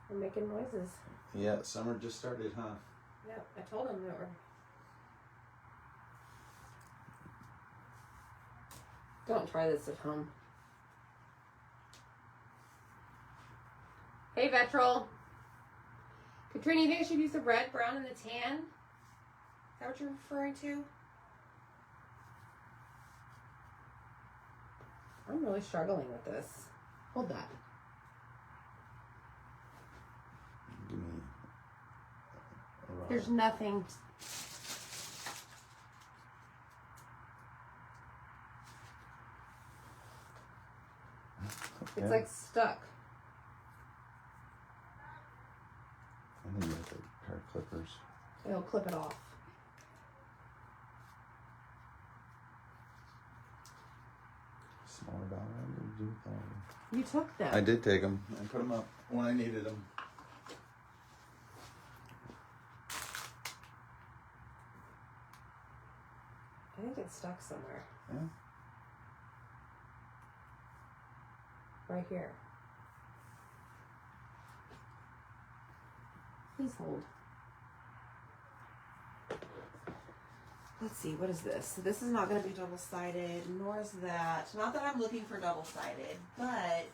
Speaker 1: We're making noises.
Speaker 2: Yeah, summer just started, huh?
Speaker 1: Yeah, I told him that we're... Don't try this at home. Hey, Vetrol. Katrina, you think I should use the red, brown, and the tan? Is that what you're referring to? I'm really struggling with this. Hold that.
Speaker 2: Give me a rock.
Speaker 1: There's nothing.
Speaker 2: Okay.
Speaker 1: It's like stuck.
Speaker 2: I think you have a pair of clippers.
Speaker 1: It'll clip it off.
Speaker 2: Smaller dollar. What did you do with all of them?
Speaker 1: You took them.
Speaker 2: I did take them and put them up when I needed them.
Speaker 1: I think it's stuck somewhere.
Speaker 2: Yeah.
Speaker 1: Right here. Please hold. Let's see, what is this? So this is not going to be double-sided, nor is that. Not that I'm looking for double-sided, but...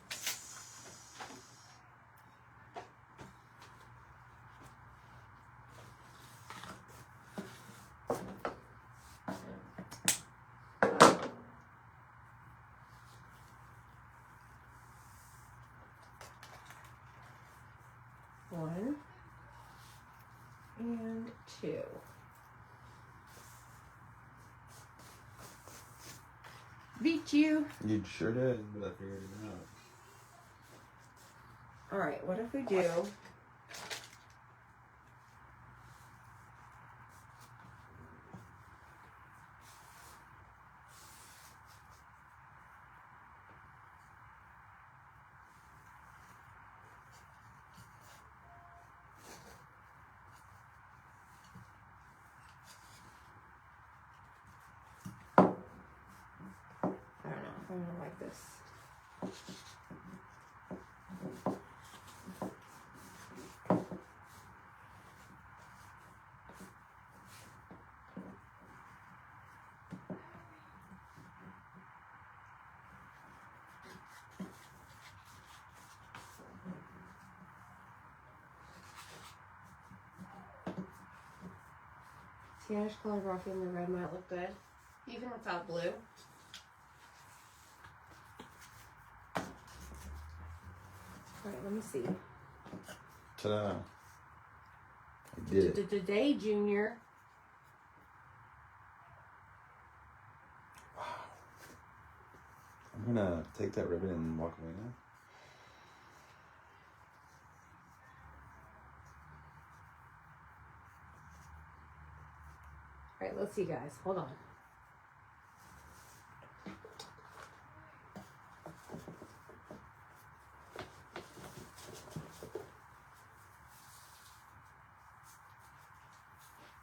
Speaker 1: One and two. Beat you.
Speaker 2: You sure did, but I figured it out.
Speaker 1: All right, what if we do? I'm gonna like this. Tannish color roughy and the red might look good, even without blue. Alright, let me see.
Speaker 2: Ta-da. I did it.
Speaker 1: Today, Junior.
Speaker 2: Wow. I'm gonna take that ribbon and walk away now.
Speaker 1: Alright, let's see, guys. Hold on.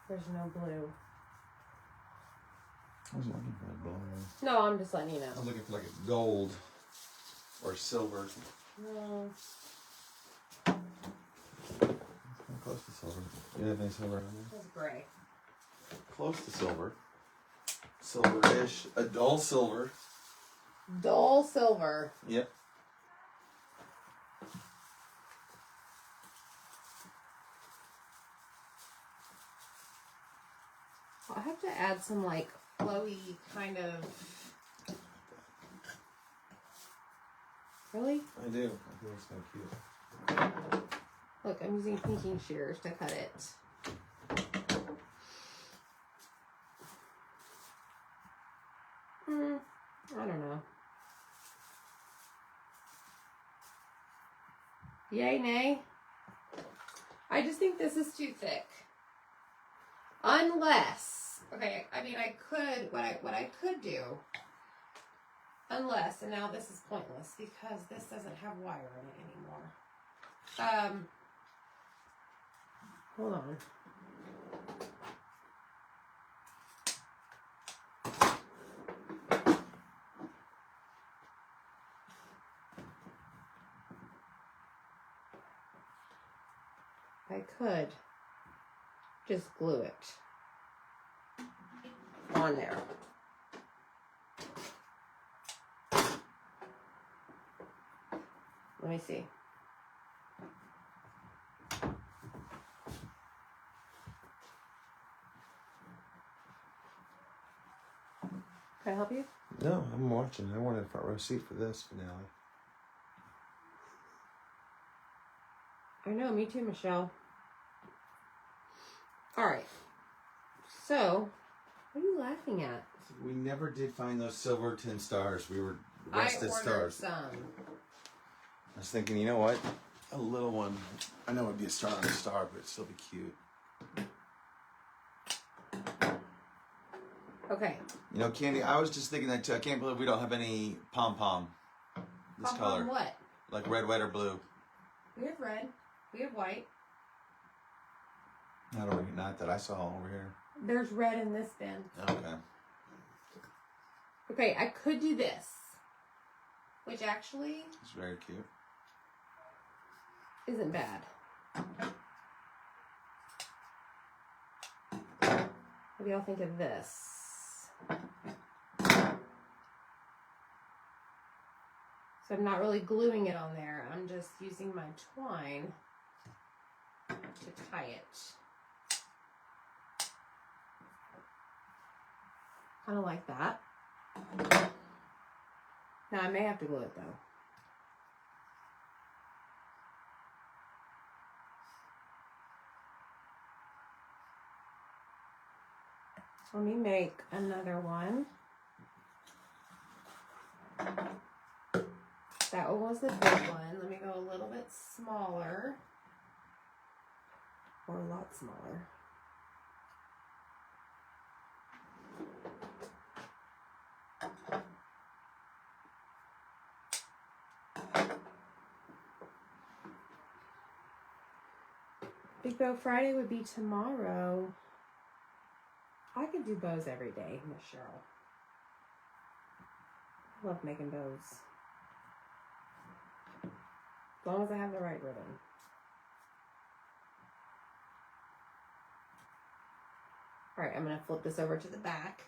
Speaker 1: There's no blue.
Speaker 2: I was looking for a gold.
Speaker 1: No, I'm just letting you know.
Speaker 2: I was looking for like a gold or silver.
Speaker 1: No.
Speaker 2: Close to silver. You have any silver on there?
Speaker 1: It's gray.
Speaker 2: Close to silver. Silver-ish. A dull silver.
Speaker 1: Dull silver.
Speaker 2: Yep.
Speaker 1: I'll have to add some like flowy kind of. Really?
Speaker 2: I do. I think it's kind of cute.
Speaker 1: Look, I'm using pinking shears to cut it. I don't know. Yay, nay? I just think this is too thick. Unless, okay, I mean, I could, what I could do, unless, and now this is pointless because this doesn't have wire in it anymore. Hold on. I could just glue it on there. Let me see. Can I help you?
Speaker 2: No, I'm watching. I wanted a front row seat for this finale.
Speaker 1: I know, me too, Michelle. All right. So, what are you laughing at?
Speaker 2: We never did find those silver tin stars. We were rusted
Speaker 1: I ordered
Speaker 2: stars.
Speaker 1: some.
Speaker 2: I was thinking, you know what? A little one. I know it'd be a star on a star, but it'd still be cute.
Speaker 1: Okay.
Speaker 2: You know, Candy, I was just thinking that too. I can't believe we don't have any pom-pom. This color.
Speaker 1: What?
Speaker 2: Like red, white, or blue.
Speaker 1: We have red. We have white.
Speaker 2: Not that I saw over here.
Speaker 1: There's red in this bin.
Speaker 2: Okay.
Speaker 1: Okay, I could do this. Which actually
Speaker 2: It's very cute.
Speaker 1: isn't bad. What do y'all think of this? So I'm not really gluing it on there. I'm just using my twine to tie it. Kind of like that. Now I may have to glue it though. Let me make another one. That one was the big one. Let me go a little bit smaller. Or a lot smaller. Big Bow Friday would be tomorrow. I could do bows every day, Miss Cheryl. I love making bows. As long as I have the right ribbon. Alright, I'm going to flip this over to the back.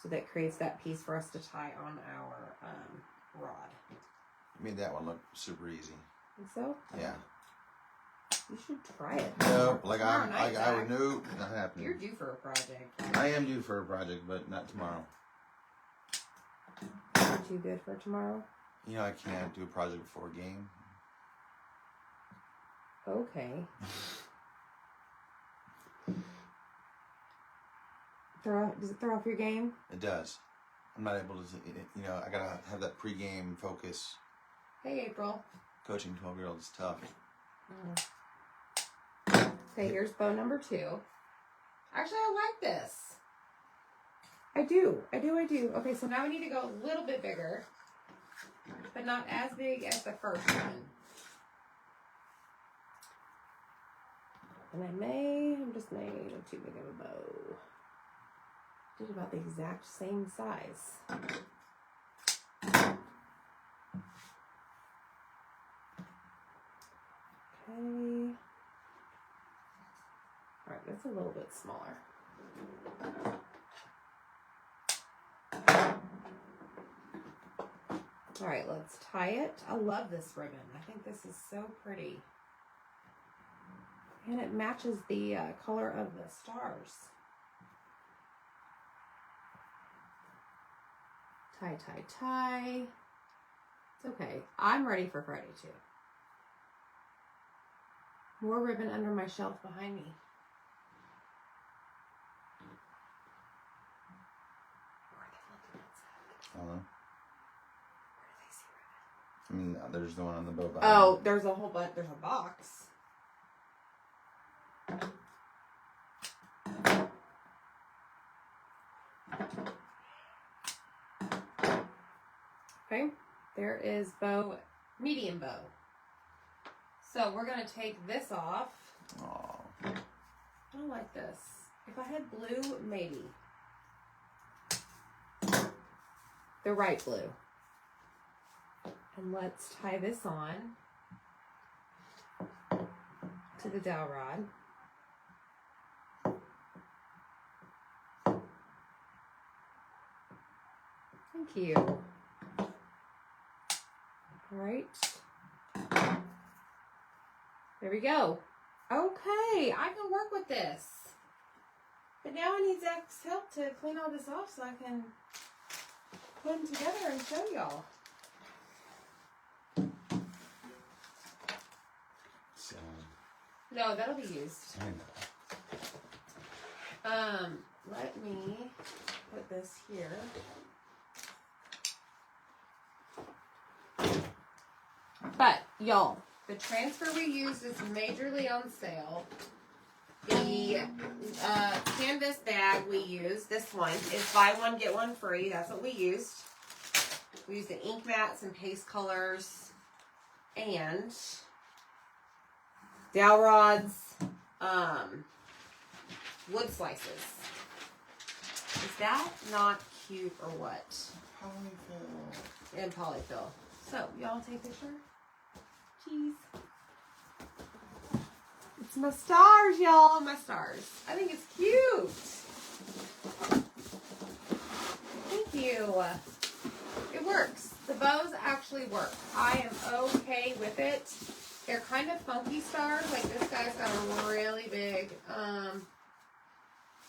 Speaker 1: So that creates that piece for us to tie on our rod.
Speaker 2: You made that one look super easy.
Speaker 1: Think so?
Speaker 2: Yeah.
Speaker 1: You should try it.
Speaker 2: No, like
Speaker 1: Tomorrow night,
Speaker 2: I would
Speaker 1: Zach.
Speaker 2: know not happening.
Speaker 1: You're due for a project.
Speaker 2: I am due for a project, but not tomorrow.
Speaker 1: You're too good for tomorrow?
Speaker 2: You know, I can't do a project before a game.
Speaker 1: Okay. Does it throw off your game?
Speaker 2: It does. I'm not able to, you know, I gotta have that pregame focus.
Speaker 1: Hey, April.
Speaker 2: Coaching 12-year-olds is tough.
Speaker 1: Okay, here's bow number 2. Actually, I like this. I do. Okay, so now we need to go a little bit bigger, but not as big as the first one. And I'm just made too big of a bow. did about the exact same size. Okay. Alright, that's a little bit smaller. Alright, let's tie it. I love this ribbon. I think this is so pretty. And it matches the color of the stars. Tie, tie, tie. It's okay. I'm ready for Friday too. More ribbon under my shelf behind me. Where are they looking at?
Speaker 2: I don't know.
Speaker 1: Where do they see ribbon?
Speaker 2: I mean, there's the one on the boat behind.
Speaker 1: Oh, there's a whole bunch. There's a box. Okay, there is bow, medium bow. So we're going to take this off.
Speaker 2: Aw.
Speaker 1: I don't like this. If I had blue, maybe. The right blue. And let's tie this on to the dowel rod. Thank you. All right. There we go. Okay, I can work with this. But now I need Zach's help to clean all this off so I can put them together and show y'all.
Speaker 2: So,
Speaker 1: No, that'll be used.
Speaker 2: I know.
Speaker 1: Let me put this here. But, y'all, the transfer we used is majorly on sale. The canvas bag we used, this one, is buy one, get one free. That's what we used. We used the ink mats and paste colors and dowel rods, wood slices. Is that not cute or what?
Speaker 2: Polyfill.
Speaker 1: And polyfill. So, y'all take a picture? Cheese. It's my stars, y'all. My stars. I think it's cute. Thank you. It works. The bows actually work. I am okay with it. They're kind of funky stars. Like this guy's got a really big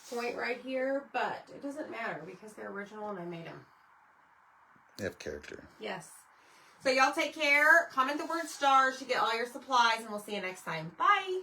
Speaker 1: point right here, but it doesn't matter because they're original and I made them.
Speaker 2: They have character.
Speaker 1: Yes. So y'all take care. Comment the word stars to get all your supplies and we'll see you next time. Bye.